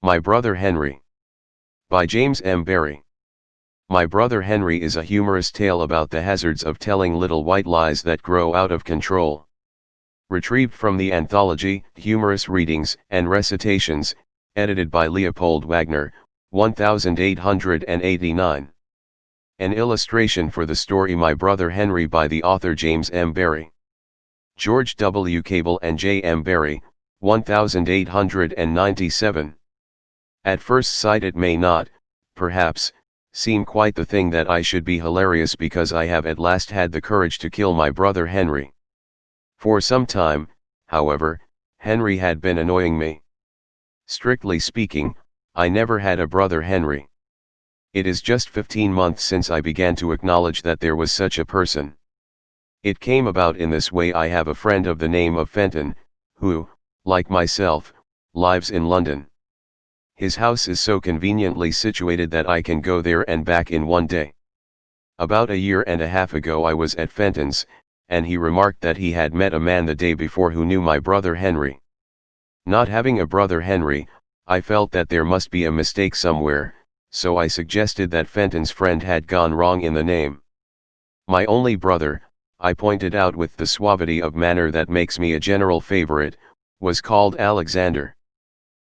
My Brother Henry. By James M. Barrie. My Brother Henry is a humorous tale about the hazards of telling little white lies that grow out of control. Retrieved from the anthology, Humorous Readings and Recitations, edited by Leopold Wagner, 1889. An illustration for the story My Brother Henry by the author James M. Barrie. George W. Cable and J. M. Barrie, 1897. At first sight it may not, perhaps, seem quite the thing that I should be hilarious because I have at last had the courage to kill my brother Henry. For some time, however, Henry had been annoying me. Strictly speaking, I never had a brother Henry. It is just 15 months since I began to acknowledge that there was such a person. It came about in this way. I have a friend of the name of Fenton, who, like myself, lives in London. His house is so conveniently situated that I can go there and back in one day. About a year and a half ago I was at Fenton's, and he remarked that he had met a man the day before who knew my brother Henry. Not having a brother Henry, I felt that there must be a mistake somewhere, so I suggested that Fenton's friend had gone wrong in the name. My only brother, I pointed out with the suavity of manner that makes me a general favorite, was called Alexander.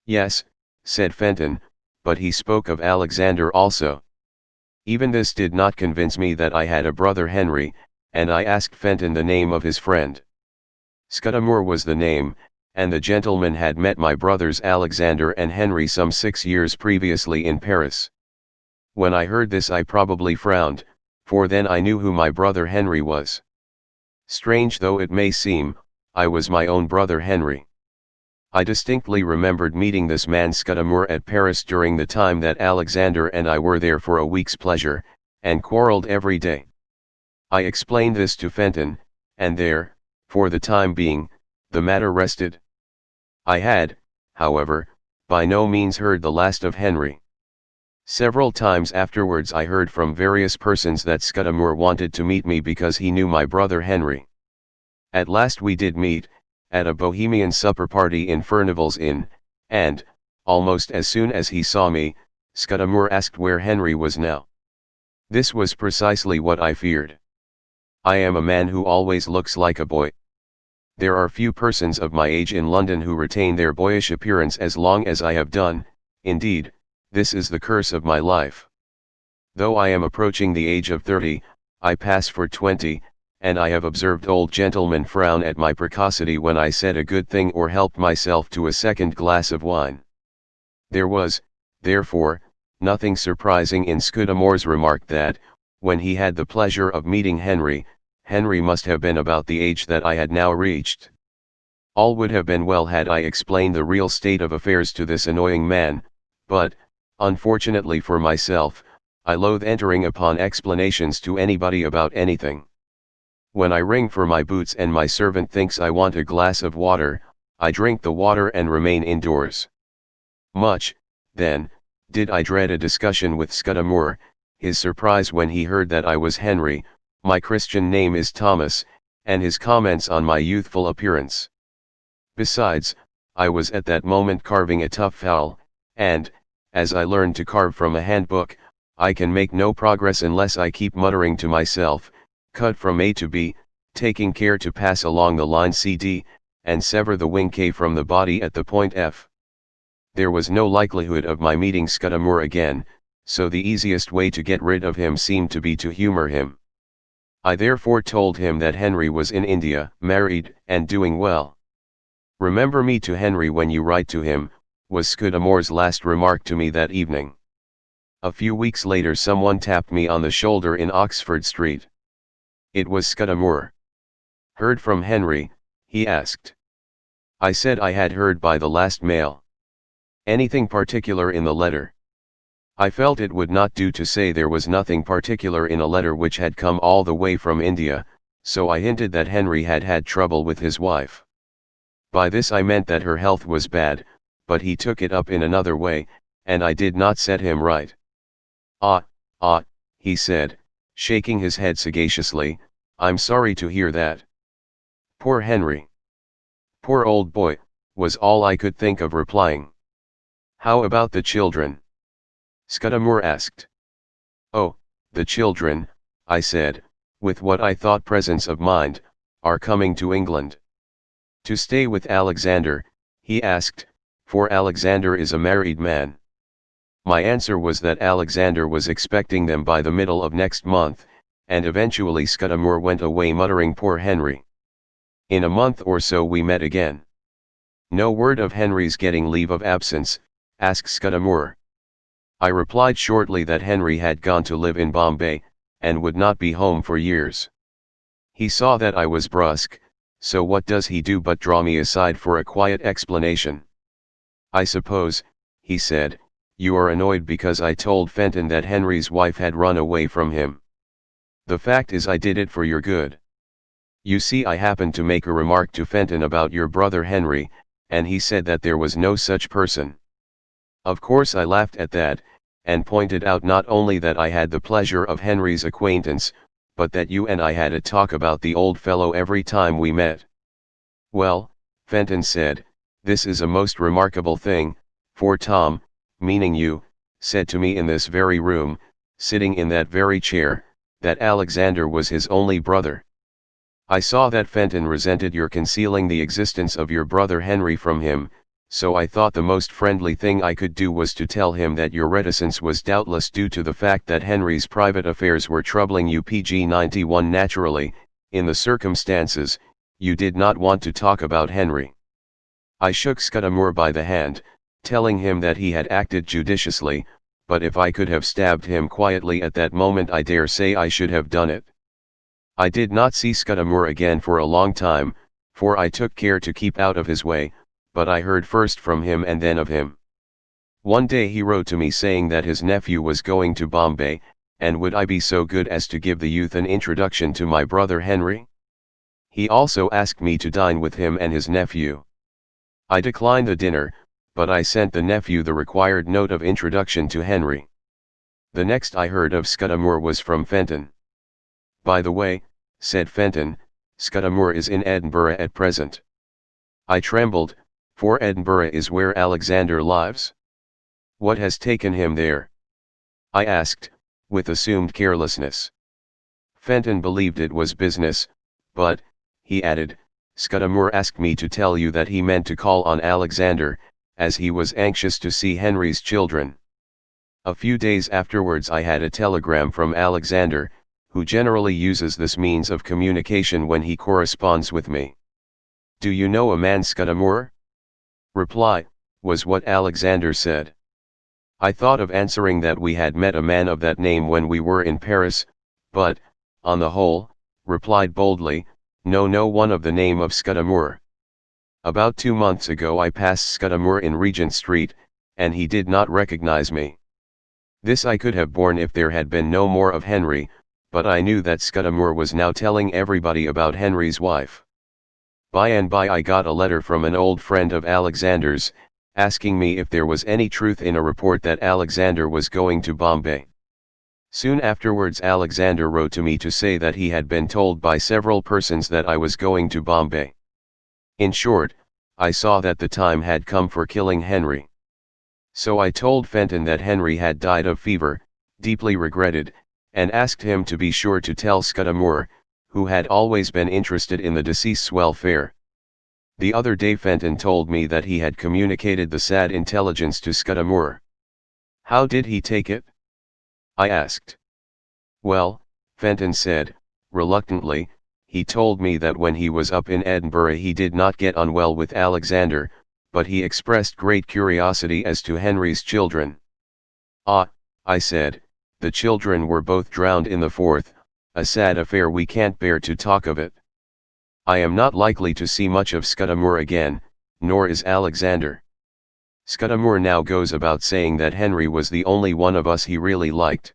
Yes, said Fenton, but he spoke of Alexander also. Even this did not convince me that I had a brother Henry, and I asked Fenton the name of his friend. Scudamore was the name, and the gentleman had met my brothers Alexander and Henry some 6 years previously in Paris. When I heard this I probably frowned, for then I knew who my brother Henry was. Strange though it may seem, I was my own brother Henry. I distinctly remembered meeting this man Scudamore at Paris during the time that Alexander and I were there for a week's pleasure, and quarrelled every day. I explained this to Fenton, and there, for the time being, the matter rested. I had, however, by no means heard the last of Henry. Several times afterwards I heard from various persons that Scudamore wanted to meet me because he knew my brother Henry. At last we did meet, at a Bohemian supper party in Furnival's Inn, and, almost as soon as he saw me, Scudamore asked where Henry was now. This was precisely what I feared. I am a man who always looks like a boy. There are few persons of my age in London who retain their boyish appearance as long as I have done. Indeed, this is the curse of my life. Though I am approaching the age of 30, I pass for 20, and I have observed old gentlemen frown at my precocity when I said a good thing or helped myself to a second glass of wine. There was, therefore, nothing surprising in Scudamore's remark that, when he had the pleasure of meeting Henry, Henry must have been about the age that I had now reached. All would have been well had I explained the real state of affairs to this annoying man, but, unfortunately for myself, I loathe entering upon explanations to anybody about anything. When I ring for my boots and my servant thinks I want a glass of water, I drink the water and remain indoors. Much, then, did I dread a discussion with Scudamore, his surprise when he heard that I was Henry, my Christian name is Thomas, and his comments on my youthful appearance. Besides, I was at that moment carving a tough fowl, and, as I learned to carve from a handbook, I can make no progress unless I keep muttering to myself, cut from A to B, taking care to pass along the line CD, and sever the wing K from the body at the point F. There was no likelihood of my meeting Scudamore again, so the easiest way to get rid of him seemed to be to humor him. I therefore told him that Henry was in India, married, and doing well. "Remember me to Henry when you write to him," was Scudamore's last remark to me that evening. A few weeks later someone tapped me on the shoulder in Oxford Street. It was Scudamore. "Heard from Henry?" he asked. I said I had heard by the last mail. "Anything particular in the letter?" I felt it would not do to say there was nothing particular in a letter which had come all the way from India, so I hinted that Henry had had trouble with his wife. By this I meant that her health was bad, but he took it up in another way, and I did not set him right. Ah, he said, shaking his head sagaciously, "I'm sorry to hear that. Poor Henry." "Poor old boy," was all I could think of replying. How about the children? Scudamore asked. Oh, the children, I said, with what I thought presence of mind, are coming to England. To stay with Alexander, he asked, for Alexander is a married man. My answer was that Alexander was expecting them by the middle of next month, and eventually Scudamore went away muttering poor Henry. In a month or so we met again. No word of Henry's getting leave of absence, asked Scudamore. I replied shortly that Henry had gone to live in Bombay, and would not be home for years. He saw that I was brusque, so what does he do but draw me aside for a quiet explanation. I suppose, he said, you are annoyed because I told Fenton that Henry's wife had run away from him. The fact is I did it for your good. You see, I happened to make a remark to Fenton about your brother Henry, and he said that there was no such person. Of course I laughed at that, and pointed out not only that I had the pleasure of Henry's acquaintance, but that you and I had a talk about the old fellow every time we met. Well, Fenton said, this is a most remarkable thing, for Tom, meaning you, said to me in this very room, sitting in that very chair, that Alexander was his only brother. I saw that Fenton resented your concealing the existence of your brother Henry from him, so I thought the most friendly thing I could do was to tell him that your reticence was doubtless due to the fact that Henry's private affairs were troubling you. pg-91 Naturally, in the circumstances, you did not want to talk about Henry. I shook Scudamore by the hand, telling him that he had acted judiciously, but if I could have stabbed him quietly at that moment I dare say I should have done it. I did not see Scudamore again for a long time, for I took care to keep out of his way, but I heard first from him and then of him. One day he wrote to me saying that his nephew was going to Bombay, and would I be so good as to give the youth an introduction to my brother Henry? He also asked me to dine with him and his nephew. I declined the dinner, but I sent the nephew the required note of introduction to Henry. The next I heard of Scudamore was from Fenton. By the way, said Fenton, Scudamore is in Edinburgh at present. I trembled, for Edinburgh is where Alexander lives. What has taken him there? I asked, with assumed carelessness. Fenton believed it was business, but, he added, Scudamore asked me to tell you that he meant to call on Alexander, as he was anxious to see Henry's children. A few days afterwards I had a telegram from Alexander, who generally uses this means of communication when he corresponds with me. Do you know a man Scudamore? Reply, was what Alexander said. I thought of answering that we had met a man of that name when we were in Paris, but, on the whole, replied boldly, no one of the name of Scudamore. About 2 months ago I passed Scudamore in Regent Street, and he did not recognize me. This I could have borne if there had been no more of Henry, but I knew that Scudamore was now telling everybody about Henry's wife. By and by I got a letter from an old friend of Alexander's, asking me if there was any truth in a report that Alexander was going to Bombay. Soon afterwards Alexander wrote to me to say that he had been told by several persons that I was going to Bombay. In short, I saw that the time had come for killing Henry. So I told Fenton that Henry had died of fever, deeply regretted, and asked him to be sure to tell Scudamore, who had always been interested in the deceased's welfare. The other day Fenton told me that he had communicated the sad intelligence to Scudamore. How did he take it? I asked. Well, Fenton said, reluctantly, he told me that when he was up in Edinburgh he did not get on well with Alexander, but he expressed great curiosity as to Henry's children. Ah, I said, the children were both drowned in the Forth, a sad affair, we can't bear to talk of it. I am not likely to see much of Scudamore again, nor is Alexander. Scudamore now goes about saying that Henry was the only one of us he really liked.